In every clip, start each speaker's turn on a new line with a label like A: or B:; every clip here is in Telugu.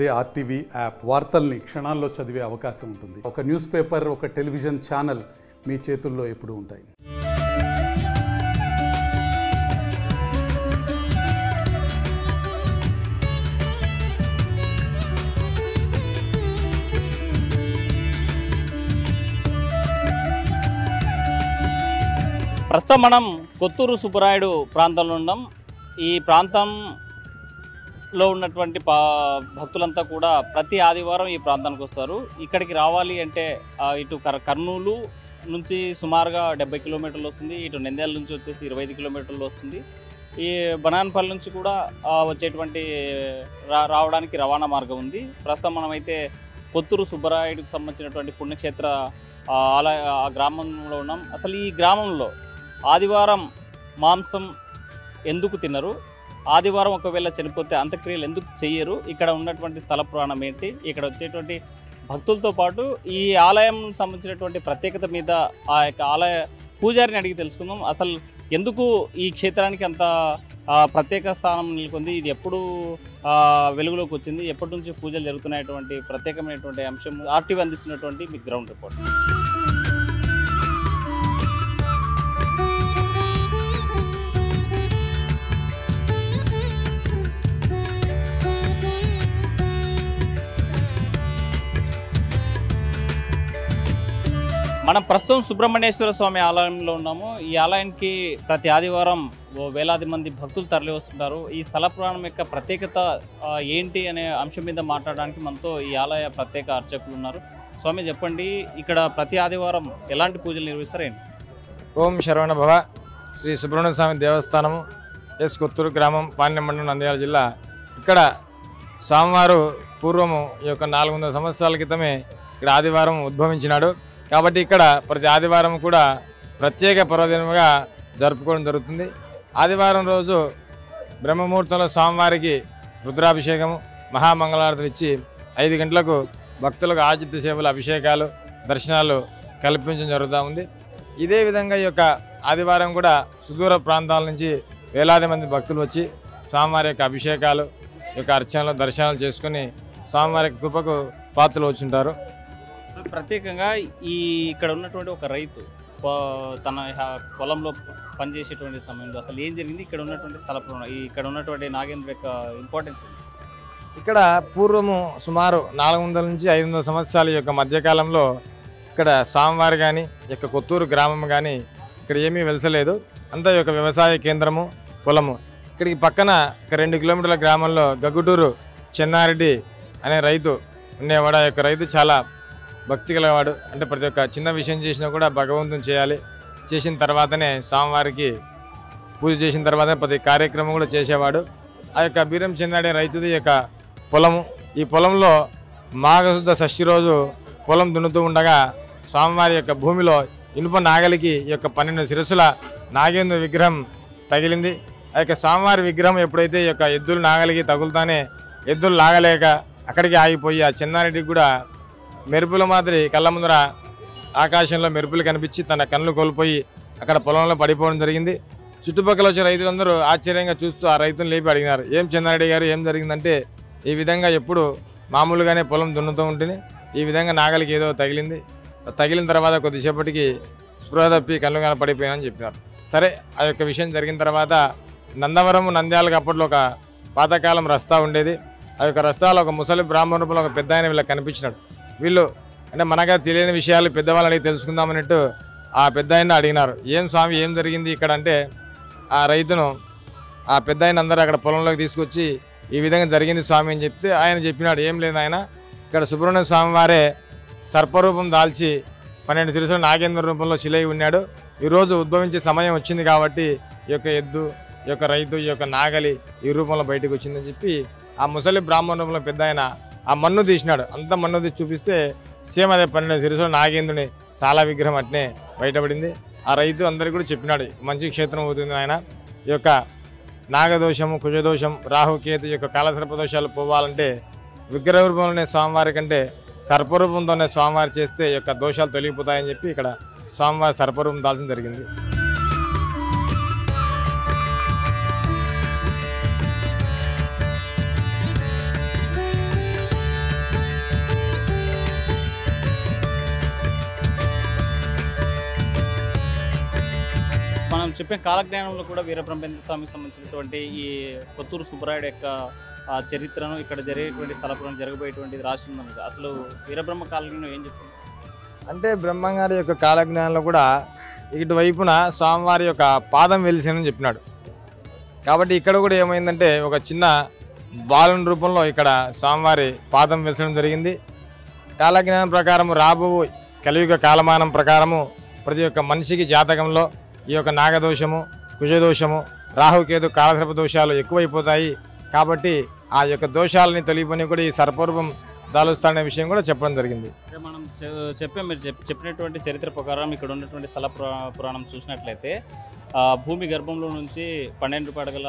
A: అదే ఆర్టీవీ యాప్ వార్తల్ని క్షణాల్లో చదివే అవకాశం ఉంటుంది. ఒక న్యూస్ పేపర్, ఒక టెలివిజన్ ఛానల్ మీ చేతుల్లో ఎప్పుడూ ఉంటాయి.
B: ప్రస్తుతం మనం కొత్తూరు సుబ్బరాయుడు ప్రాంతంలో ఉన్నాం. ఈ ప్రాంతంలో ఉన్నటువంటి భక్తులంతా కూడా ప్రతి ఆదివారం ఈ ప్రాంతానికి వస్తారు. ఇక్కడికి రావాలి అంటే ఇటు కర్నూలు నుంచి సుమారుగా 70 కిలోమీటర్లు వస్తుంది, ఇటు నంద్యాల నుంచి వచ్చేసి 25 కిలోమీటర్లు వస్తుంది. ఈ బనాన్పల్లి నుంచి కూడా వచ్చేటువంటి రావడానికి రవాణా మార్గం ఉంది. ప్రస్తుతం మనమైతే కొత్తూరు సుబ్బరాయుడికి సంబంధించినటువంటి పుణ్యక్షేత్ర ఆ గ్రామంలో ఉన్నాం. అసలు ఈ గ్రామంలో ఆదివారం మాంసం ఎందుకు తినరు, ఆదివారం ఒకవేళ చనిపోతే అంత్యక్రియలు ఎందుకు చెయ్యరు, ఇక్కడ ఉన్నటువంటి స్థల పురాణం ఏంటి, ఇక్కడ వచ్చేటువంటి భక్తులతో పాటు ఈ ఆలయం సంబంధించినటువంటి ప్రత్యేకత మీద ఆ యొక్క ఆలయ పూజారిని అడిగి తెలుసుకుందాం. అసలు ఎందుకు ఈ క్షేత్రానికి అంత ప్రత్యేక స్థానం నెలకొంది, ఇది ఎప్పుడు వెలుగులోకి వచ్చింది, ఎప్పటి నుంచి పూజలు జరుగుతున్నటువంటి ప్రత్యేకమైనటువంటి అంశం ఆర్టీవీ అందిస్తున్నటువంటి మీ గ్రౌండ్ రిపోర్ట్. మనం ప్రస్తుతం సుబ్రహ్మణ్యేశ్వర స్వామి ఆలయంలో ఉన్నాము. ఈ ఆలయానికి ప్రతి ఆదివారం వేలాది మంది భక్తులు తరలి వస్తుంటారు. ఈ స్థల పురాణం యొక్క ప్రత్యేకత ఏంటి అనే అంశం మీద మాట్లాడడానికి మనతో ఈ ఆలయ ప్రత్యేక అర్చకులు ఉన్నారు. స్వామి చెప్పండి, ఇక్కడ ప్రతి ఆదివారం ఎలాంటి పూజలు నిర్వహిస్తారేంటి?
C: ఓం శరవణ భవ. శ్రీ సుబ్రహ్మణ్య స్వామి దేవస్థానము, ఎస్ కొత్తూరు గ్రామం, పాణ్యం మండలం, నంద్యాల జిల్లా. ఇక్కడ స్వామివారు పూర్వము ఈ యొక్క 400 సంవత్సరాల క్రితమే ఇక్కడ ఆదివారం ఉద్భవించినాడు. కాబట్టి ఇక్కడ ప్రతి ఆదివారం కూడా ప్రత్యేక పర్వదినముగా జరుపుకోవడం జరుగుతుంది. ఆదివారం రోజు బ్రహ్మముహూర్తంలో స్వామివారికి రుద్రాభిషేకము, మహామంగళారతులు ఇచ్చి 5 గంటలకు భక్తులకు ఆతిథ్య సేవలు, అభిషేకాలు, దర్శనాలు కల్పించడం జరుగుతూ ఉంది. ఇదే విధంగా ఈ యొక్క ఆదివారం కూడా సుదూర ప్రాంతాల నుంచి వేలాది మంది భక్తులు వచ్చి స్వామివారి యొక్క అభిషేకాలు, యొక్క అర్చనలు, దర్శనాలు చేసుకుని స్వామివారి కృపకు పాత్రలు వచ్చుంటారు.
B: ప్రత్యేకంగా ఇక్కడ ఉన్నటువంటి ఒక రైతు తన పొలంలో పనిచేసేటువంటి సమయంలో అసలు ఏం జరిగింది, ఇక్కడ ఉన్నటువంటి స్థల పురాణం, ఇక్కడ ఉన్నటువంటి నాగేంద్ర యొక్క ఇంపార్టెన్స్ ఏంటి?
C: ఇక్కడ పూర్వము సుమారు 400 నుంచి 500 సంవత్సరాల యొక్క మధ్యకాలంలో ఇక్కడ స్వామివారి కానీ యొక్క కొత్తూరు గ్రామం కానీ ఇక్కడ ఏమీ వెలసలేదు. అంతా యొక్క వ్యవసాయ కేంద్రము, పొలము. ఇక్కడికి పక్కన 2 కిలోమీటర్ల గ్రామంలో గగ్గుటూరు చెన్నారెడ్డి అనే రైతు ఉండేవాడు. ఆ యొక్క రైతు చాలా భక్తి గలవాడు. అంటే ప్రతి ఒక్క చిన్న విషయం చేసినా కూడా భగవంతుని చేయాలి, చేసిన తర్వాతనే స్వామివారికి పూజ చేసిన తర్వాతనే ప్రతి కార్యక్రమం కూడా చేసేవాడు. ఆ యొక్క బీరం చెన్నాడే రైతుది యొక్క పొలము. ఈ పొలంలో మాఘశుద్ధ షష్ఠి రోజు పొలం దున్నుతూ ఉండగా స్వామివారి యొక్క భూమిలో ఇనుప నాగలికి ఈ యొక్క 12 శిరస్సుల నాగేంద్ర విగ్రహం తగిలింది. ఆ యొక్క స్వామివారి విగ్రహం ఎప్పుడైతే ఈ యొక్క ఎద్దులు నాగలికి తగులుతానే ఎద్దులు లాగలేక అక్కడికి ఆగిపోయి ఆ చెన్నారెడ్డికి కూడా మెరుపుల మాదిరి కళ్ళ ముందర ఆకాశంలో మెరుపులు కనిపించి తన కళ్ళు కోల్పోయి అక్కడ పొలంలో పడిపోవడం జరిగింది. చుట్టుపక్కల వచ్చిన రైతులందరూ ఆశ్చర్యంగా చూస్తూ ఆ రైతును లేపి అడిగినారు, ఏం చెన్నారెడ్డి గారు, ఏం జరిగిందంటే ఈ విధంగా ఎప్పుడు మామూలుగానే పొలం దున్నుతూ ఉంటుంది, ఈ విధంగా నాగలికి ఏదో తగిలింది, తగిలిన తర్వాత కొద్దిసేపటికి స్పృహ తప్పి కళ్ళు పడిపోయానని చెప్పినారు. సరే, ఆ యొక్క విషయం జరిగిన తర్వాత నందవరం, నంద్యాలకు అప్పట్లో ఒక పాతకాలం రస్తా ఉండేది. ఆ యొక్క రస్తాలో ఒక ముసలి బ్రాహ్మణ రూపంలో ఒక పెద్ద ఆయన వీళ్ళకి కనిపించినాడు. వీళ్ళు అంటే మనగా తెలియని విషయాలు పెద్దవాళ్ళు అడిగి తెలుసుకుందామన్నట్టు ఆ పెద్ద ఆయన అడిగినారు, ఏం స్వామి, ఏం జరిగింది ఇక్కడ అంటే ఆ రైతును ఆ పెద్ద ఆయన అందరూ అక్కడ పొలంలోకి తీసుకొచ్చి ఈ విధంగా జరిగింది స్వామి అని చెప్తే ఆయన చెప్పినాడు, ఏం లేదు ఆయన, ఇక్కడ సుబ్రహ్మణ్య స్వామి వారే సర్పరూపం దాల్చి 12 శిరస్సుల నాగేంద్ర రూపంలో శిలై ఉన్నాడు. ఈరోజు ఉద్భవించే సమయం వచ్చింది కాబట్టి ఈ యొక్క ఎద్దు, ఈ యొక్క రైతు, ఈ యొక్క నాగలి ఈ రూపంలో బయటకు వచ్చిందని చెప్పి ఆ ముసలి బ్రాహ్మణ రూపంలో పెద్ద ఆయన ఆ మన్ను తీసినాడు. అంత మన్ను తీసి చూపిస్తే సేమ్ అదే 12 శిరస్సుల నాగేంద్రుని సాలా విగ్రహం అట్నే బయటపడింది. ఆ రైతు అందరికీ కూడా చెప్పినాడు, మంచి క్షేత్రం అవుతుంది ఆయన, ఈ యొక్క నాగదోషము, కుజదోషం, రాహుకేతు యొక్క కాలసర్పదోషాలు పోవాలంటే విగ్రహ రూపంలోనే స్వామివారి కంటే సర్పరూపంతోనే స్వామివారి చేస్తే ఈ యొక్క దోషాలు తొలగిపోతాయని చెప్పి ఇక్కడ స్వామివారి సర్పరూపం దాల్చడం జరిగింది.
B: చెప్పే కాలజ్ఞానంలో కూడా వీరబ్రహ్మేంద్ర స్వామికి సంబంధించినటువంటి ఈ కొత్తూరు సుబ్బరాయుడు యొక్క చరిత్రను ఇక్కడ జరిగేటువంటి స్థలపురం జరగబోయేటువంటిది రాసి ఉంది. అసలు వీరబ్రహ్మ కాలజ్ఞానం ఏం చెప్తుంది
C: అంటే బ్రహ్మంగారి యొక్క కాలజ్ఞానంలో కూడా ఇటువైపున స్వామివారి యొక్క పాదం వెలిసిందని చెప్పినాడు. కాబట్టి ఇక్కడ కూడా ఏమైందంటే ఒక చిన్న బాలుని రూపంలో ఇక్కడ స్వామివారి పాదం వెలిసడం జరిగింది. కాలజ్ఞానం ప్రకారము రాబో కలియుగ కాలమానం ప్రకారము ప్రతి ఒక్క మనిషికి జాతకంలో ఈ యొక్క నాగదోషము, కుజదోషము, రాహుకేతు కాలసర్ప దోషాలు ఎక్కువైపోతాయి. కాబట్టి ఆ యొక్క దోషాలని తొలగిపోయి కూడా ఈ సర్పరూపం దాలుస్తాడనే విషయం కూడా చెప్పడం జరిగింది.
B: మనం మీరు చెప్పినటువంటి చరిత్ర ప్రకారం ఇక్కడ ఉన్నటువంటి స్థల పురాణం చూసినట్లయితే భూమి గర్భంలో నుంచి 12 పడగల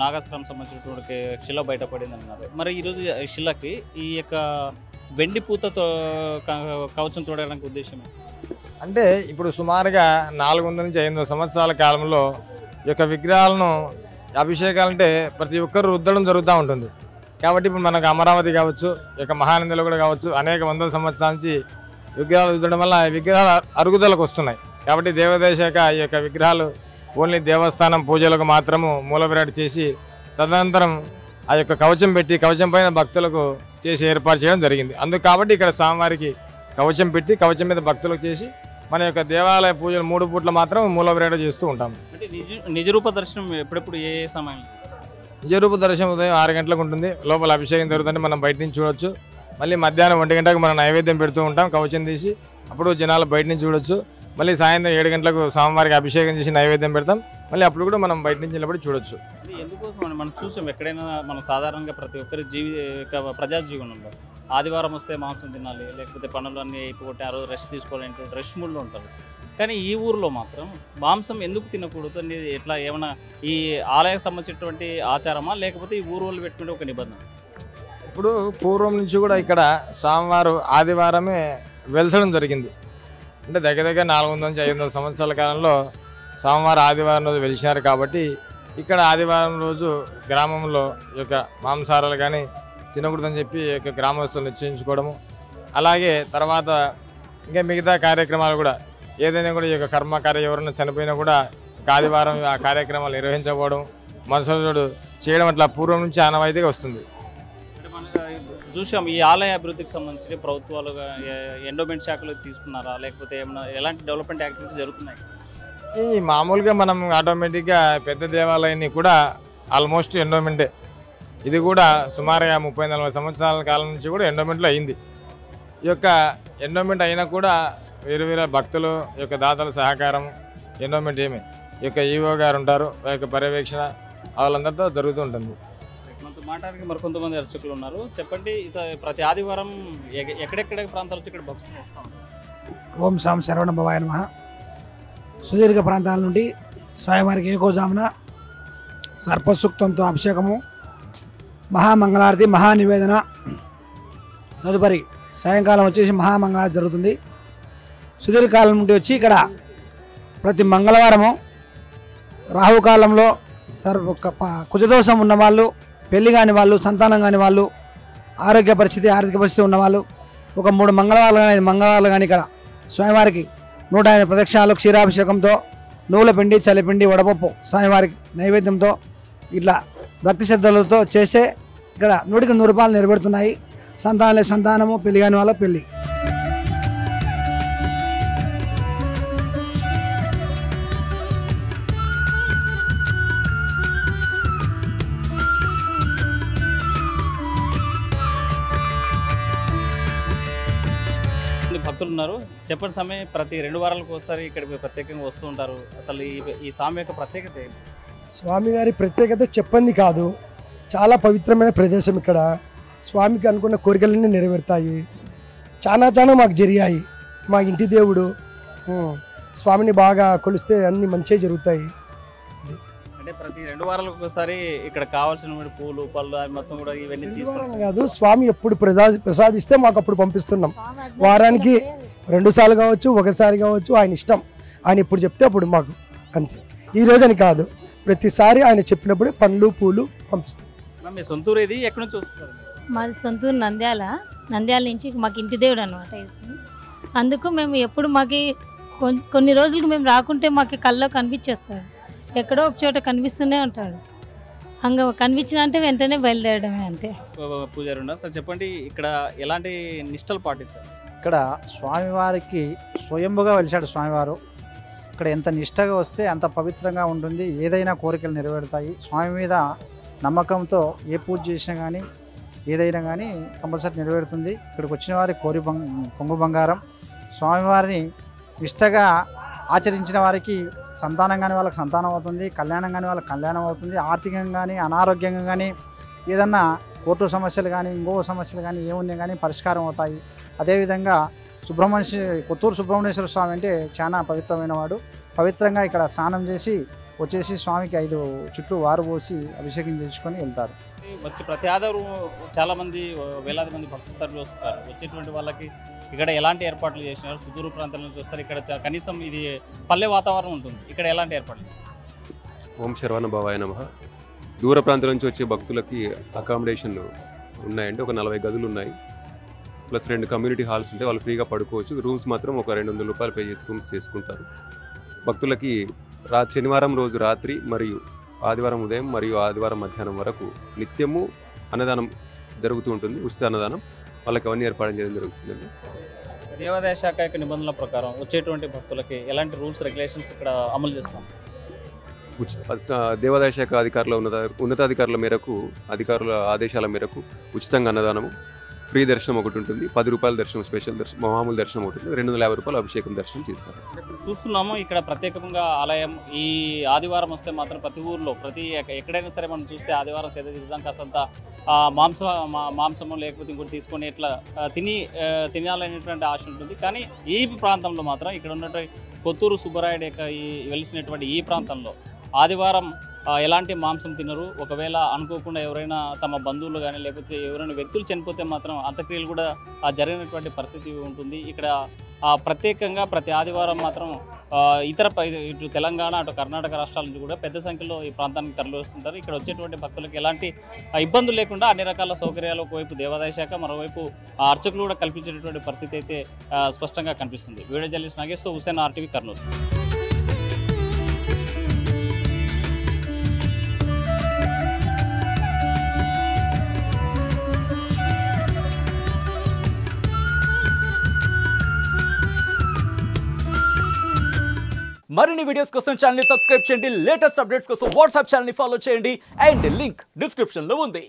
B: నాగాస్త్రం సంబంధించినటువంటి శిల బయటపడింది అన్నారు. మరి ఈరోజు ఈ శిలకి ఈ యొక్క వెండి పూతతో కవచం తోడడానికి ఉద్దేశం
C: అంటే ఇప్పుడు సుమారుగా 400 నుంచి 500 సంవత్సరాల కాలంలో ఈ యొక్క విగ్రహాలను అభిషేకాలంటే ప్రతి ఒక్కరు రుద్దడం జరుగుతూ ఉంటుంది. కాబట్టి ఇప్పుడు మనకు అమరావతి కావచ్చు, ఈ యొక్క మహానందిలో కూడా కావచ్చు, అనేక వందల సంవత్సరాల నుంచి విగ్రహాలు రుద్దడం వల్ల విగ్రహాలు అరుగుదలకు వస్తున్నాయి. కాబట్టి దేవదేశాక ఈ యొక్క విగ్రహాలు ఓన్లీ దేవస్థానం పూజలకు మాత్రము మూల విరాట్ చేసి తదనంతరం ఆ యొక్క కవచం పెట్టి కవచం పైన భక్తులకు చేసి ఏర్పాటు చేయడం జరిగింది. అందుకు కాబట్టి ఇక్కడ స్వామివారికి కవచం పెట్టి కవచం మీద భక్తులకు చేసి మన యొక్క దేవాలయ పూజలు 3 పూట్ల మాత్రం మూల విరాట చేస్తూ ఉంటాము.
B: అంటే నిజరూప దర్శనం ఎప్పుడెప్పుడు ఏ సమయం?
C: నిజరూప దర్శనం ఉదయం 6 గంటలకు ఉంటుంది. లోపల అభిషేకం జరుగుతుంటే మనం బయట నుంచి చూడొచ్చు. మళ్ళీ మధ్యాహ్నం 1 గంటలకు మనం నైవేద్యం పెడుతూ ఉంటాం కవచం తీసి. అప్పుడు జనాలు బయట నుంచి చూడొచ్చు. మళ్ళీ సాయంత్రం 7 గంటలకు స్వామివారికి అభిషేకం చేసి నైవేద్యం పెడతాం. మళ్ళీ అప్పుడు కూడా మనం బయట నుంచి వెళ్ళినప్పుడు చూడొచ్చు.
B: ఎందుకోసం మనం చూసాం ఎక్కడైనా మనం సాధారణంగా ప్రతి ఒక్కరి ప్రజా జీవనంలో ఆదివారం వస్తే మాంసం తినాలి, లేకపోతే పనులు అన్నీ అయిపోతే ఆ రోజు రెస్ట్ తీసుకోవాలంటే రెస్ట్ మూడ్లో ఉంటారు. కానీ ఈ ఊరిలో మాత్రం మాంసం ఎందుకు తినకూడదు అనేది ఎట్లా ఏమైనా ఈ ఆలయానికి సంబంధించినటువంటి ఆచారమా, లేకపోతే ఈ ఊరు వాళ్ళు పెట్టుకునే ఒక నిబంధన?
C: ఇప్పుడు పూర్వం నుంచి కూడా ఇక్కడ స్వామివారు ఆదివారమే వెలసడం జరిగింది. అంటే దగ్గర 400 నుంచి 500 సంవత్సరాల కాలంలో స్వామివారు ఆదివారం రోజు వెలిసినారు. కాబట్టి ఇక్కడ ఆదివారం రోజు గ్రామంలో ఈ యొక్క మాంసాహారాలు కానీ తినకూడదని చెప్పి ఈ యొక్క గ్రామస్తులు నిశ్చయించుకోవడము, అలాగే తర్వాత ఇంకా మిగతా కార్యక్రమాలు కూడా ఏదైనా కూడా ఈ యొక్క కర్మకార్యం ఎవరైనా చనిపోయినా కూడా ఆదివారం ఆ కార్యక్రమాలు నిర్వహించకపోవడం, మనుషులు చేయడం అట్లా పూర్వం నుంచి ఆనవాయితీగా వస్తుంది.
B: చూసాం ఈ ఆలయ అభివృద్ధికి సంబంధించి ప్రభుత్వాలు ఎండోమెంట్ శాఖలు తీసుకున్నారా, లేకపోతే ఏమైనా ఎలాంటి డెవలప్మెంట్ యాక్టివిటీస్ జరుగుతున్నాయి?
C: ఈ మామూలుగా మనం ఆటోమేటిక్గా పెద్ద దేవాలయాన్ని కూడా ఆల్మోస్ట్ ఎండోమెంటే. ఇది కూడా సుమారుగా 30-40 సంవత్సరాల కాలం నుంచి కూడా ఎండోమెంట్లో అయింది. ఈ యొక్క ఎండోమెంట్ అయినా కూడా వేరు భక్తులు ఈ యొక్క దాతల సహకారం ఎండోమెంట్ ఏమి ఈ యొక్క ఈవో గారు ఉంటారు, ఈ యొక్క పర్యవేక్షణ వాళ్ళందరితో జరుగుతూ ఉంటుంది.
B: మనతో మాట్లాడడానికి మరికొంతమంది అర్చకులు ఉన్నారు. చెప్పండి, ప్రతి ఆదివారం ఎక్కడెక్కడ ప్రాంతాల నుంచి ఇక్కడ భక్తులు వస్తాం?
D: ఓం సాం శరవణ భవాయ నమః. సుదీర్ఘ ప్రాంతాల నుండి స్వామివారికి ఏకోజామున సర్పసూక్తంతో అభిషేకము, మహామంగళారతి, మహానివేదన, తదుపరి సాయంకాలం వచ్చేసి మహామంగళారతి జరుగుతుంది. సుదీర్ఘకాలం నుండి వచ్చి ఇక్కడ ప్రతి మంగళవారము రాహుకాలంలో కుజదోషం ఉన్నవాళ్ళు, పెళ్లి కాని వాళ్ళు, సంతానం కాని వాళ్ళు, ఆరోగ్య పరిస్థితి ఆర్థిక పరిస్థితి ఉన్నవాళ్ళు ఒక 3 మంగళవారాలు కానీ ఇక్కడ స్వామివారికి 108 ప్రదక్షిణాలు క్షీరాభిషేకంతో నువ్వుల పిండి, చలిపిండి, వడపప్పు స్వామివారికి నైవేద్యంతో ఇట్లా భక్తి శ్రద్ధలతో చేస్తే ఇక్కడ 100కి 100 రూపాయలు నిలబెడుతున్నాయి. సంతానము, పెళ్లి కాని వాళ్ళ పెళ్లి.
B: భక్తులు ఉన్నారు. చెప్పండి సమయం ప్రతి 2 వారాలకు ఒకసారి ఇక్కడికి ప్రత్యేకంగా వస్తూ ఉంటారు. అసలు ఈ స్వామి యొక్క ప్రత్యేకత ఏంటి?
E: స్వామి గారి ప్రత్యేకత చెప్పండి కాదు, చాలా పవిత్రమైన ప్రదేశం. ఇక్కడ స్వామికి అనుకున్న కోరికలన్నీ నెరవేరుతాయి. చాలా మాకు జరిగాయి. మా ఇంటి దేవుడు స్వామిని బాగా కొలిస్తే అన్ని మంచిగా జరుగుతాయి.
B: అంటే ప్రతి 2 వారాలకు ఒకసారి ఇక్కడ కావాల్సిన పూలు, పళ్ళు మొత్తం కూడా ఇవన్నీ తీసుకుంటాం
E: కాదు, స్వామి ఎప్పుడు ప్రసాదిస్తే మాకు అప్పుడు పంపిస్తున్నాం. వారానికి 2 సార్లు కావచ్చు, ఒకసారి కావచ్చు, ఆయన ఇష్టం. ఆయన ఎప్పుడు చెప్తే అప్పుడు మాకు అంతే. ఈ రోజని కాదు, ప్రతిసారి ఆయన చెప్పినప్పుడే పండ్లు, పూలు పంపిస్తాం.
B: మీ సొంతూరు ఇది? ఎక్కడి నుంచి వస్తున్నారు?
F: మాది సొంతూరు నంద్యాల నుంచి మాకు ఇంటి దేవుడు అనమాట. అందుకు మేము ఎప్పుడు మాకు కొన్ని రోజులకి మేము రాకుంటే మాకు కల్లో కనిపించేస్తాడు, ఎక్కడో ఒక చోట కనిపిస్తూనే ఉంటాడు. కనిపించిన అంటే వెంటనే బయలుదేరడమే అంతే.
B: పూజారి ఉన్నారు సార్, చెప్పండి ఇక్కడ ఎలాంటి నిష్టలు పాటించారు?
G: ఇక్కడ స్వామివారికి స్వయంభుగా వెలిచాడు స్వామివారు. ఇక్కడ ఎంత నిష్టగా వస్తే అంత పవిత్రంగా ఉంటుంది, ఏదైనా కోరికలు నెరవేరుతాయి. స్వామి మీద నమ్మకంతో ఏ పూజ చేసినా కానీ ఏదైనా కానీ కంపల్సరీ నెరవేరుతుంది. ఇక్కడికి వచ్చిన వారికి కొంగు బంగారం. స్వామివారిని నిష్టగా ఆచరించిన వారికి సంతానం కానీ వాళ్ళకి సంతానం అవుతుంది, కళ్యాణం కానీ వాళ్ళకి కళ్యాణం అవుతుంది. ఆర్థికంగా కానీ అనారోగ్యంగా కానీ ఏదన్నా కోర్టు సమస్యలు కానీ ఇంకో సమస్యలు కానీ ఏమున్నాయి కానీ పరిష్కారం అవుతాయి. అదేవిధంగా కొత్తూరు సుబ్రహ్మణ్యేశ్వర స్వామి అంటే చాలా పవిత్రమైన వాడు. పవిత్రంగా ఇక్కడ స్నానం చేసి వచ్చేసి స్వామికి 5 చుట్లు వారు పోసి అభిషేకం చేసుకొని వెళ్తారు.
B: వచ్చి ప్రతి ఆధారు చాలామంది వేలాది మంది భక్తులు తరలి వస్తారు. వచ్చేటువంటి వాళ్ళకి ఇక్కడ ఎలాంటి ఏర్పాట్లు చేసినారు? సుదూర ప్రాంతాల నుంచి వస్తారు, ఇక్కడ కనీసం ఇది పల్లె వాతావరణం ఉంటుంది, ఇక్కడ ఎలాంటి ఏర్పాట్లు?
H: ఓం శరవణ భవాయ నమః. దూర ప్రాంతం నుంచి వచ్చే భక్తులకి అకామిడేషన్లు ఉన్నాయండి. ఒక 40 గదులు ఉన్నాయి, ప్లస్ 2 కమ్యూనిటీ హాల్స్ ఉంటాయి. వాళ్ళు ఫ్రీగా పడుకోవచ్చు. రూమ్స్ మాత్రం ఒక 200 రూపాయలు పే చేసి రూమ్స్ చేసుకుంటారు. భక్తులకి శనివారం రోజు రాత్రి మరియు ఆదివారం ఉదయం మరియు ఆదివారం మధ్యాహ్నం వరకు నిత్యము అన్నదానం జరుగుతూ ఉంటుంది. ఉచిత అన్నదానం వాళ్ళకి అవన్నీ ఏర్పాటు చేయడం జరుగుతుందండి.
B: దేవాదాయ శాఖ యొక్క నిబంధనల ప్రకారం వచ్చేటువంటి భక్తులకి ఎలాంటి రూల్స్ రెగ్యులేషన్స్ ఇక్కడ అమలు చేస్తాం?
H: దేవాదాయ శాఖ ఉన్నతాధికారుల మేరకు అధికారుల ఆదేశాల మేరకు ఉచితంగా అన్నదానము, ఫ్రీ దర్శనం ఒకటి ఉంటుంది, 10 రూపాయల దర్శనం, స్పెషల్ దర్శనం, మామూలు దర్శనం ఒకటి ఉంటుంది, 250 రూపాయలు అభిషేకం దర్శనం చేస్తారు.
B: చూస్తున్నాము ఇక్కడ ప్రత్యేకంగా ఆలయం ఈ ఆదివారం వస్తే మాత్రం ప్రతి ఊర్లో ఎక్కడైనా సరే మనం చూస్తే ఆదివారం సేద తీర్చడం కాసంత మాంసము లేకపోతే ఇంకోటి తీసుకొని ఇట్లా తినాలనేటువంటి ఆశ ఉంటుంది. కానీ ఈ ప్రాంతంలో మాత్రం ఇక్కడ ఉన్నటువంటి కొత్తూరు సుబ్బరాయుడు యొక్క వెలిసినటువంటి ఈ ప్రాంతంలో ఆదివారం ఎలాంటి మాంసం తినరు. ఒకవేళ అనుకోకుండా ఎవరైనా తమ బంధువులు కానీ లేకపోతే ఎవరైనా వ్యక్తులు చనిపోతే మాత్రం అంత్యక్రియలు కూడా జరిగినటువంటి పరిస్థితి ఉంటుంది. ఇక్కడ ప్రత్యేకంగా ప్రతి ఆదివారం మాత్రం ఇటు తెలంగాణ అటు కర్ణాటక రాష్ట్రాల నుంచి కూడా పెద్ద సంఖ్యలో ఈ ప్రాంతానికి తరలి వస్తుంటారు. ఇక్కడ వచ్చేటువంటి భక్తులకు ఎలాంటి ఇబ్బందులు లేకుండా అన్ని రకాల సౌకర్యాలు ఒకవైపు దేవాదాయ శాఖ, మరోవైపు అర్చకులు కూడా కల్పించేటటువంటి పరిస్థితి అయితే స్పష్టంగా కనిపిస్తుంది. వీడియో జర్నలిస్ట్ నాగేష్తో హుసేన్, RTV, కర్నూలు.
I: మరిన్ని వీడియోస్ కోసం ఛానల్ ని సబ్స్క్రైబ్ చేయండి. లేటెస్ట్ అప్డేట్స్ కోసం వాట్సాప్ ఛానల్ ని ఫాలో చేయండి. అండ్ లింక్ డిస్క్రిప్షన్ లో ఉంది.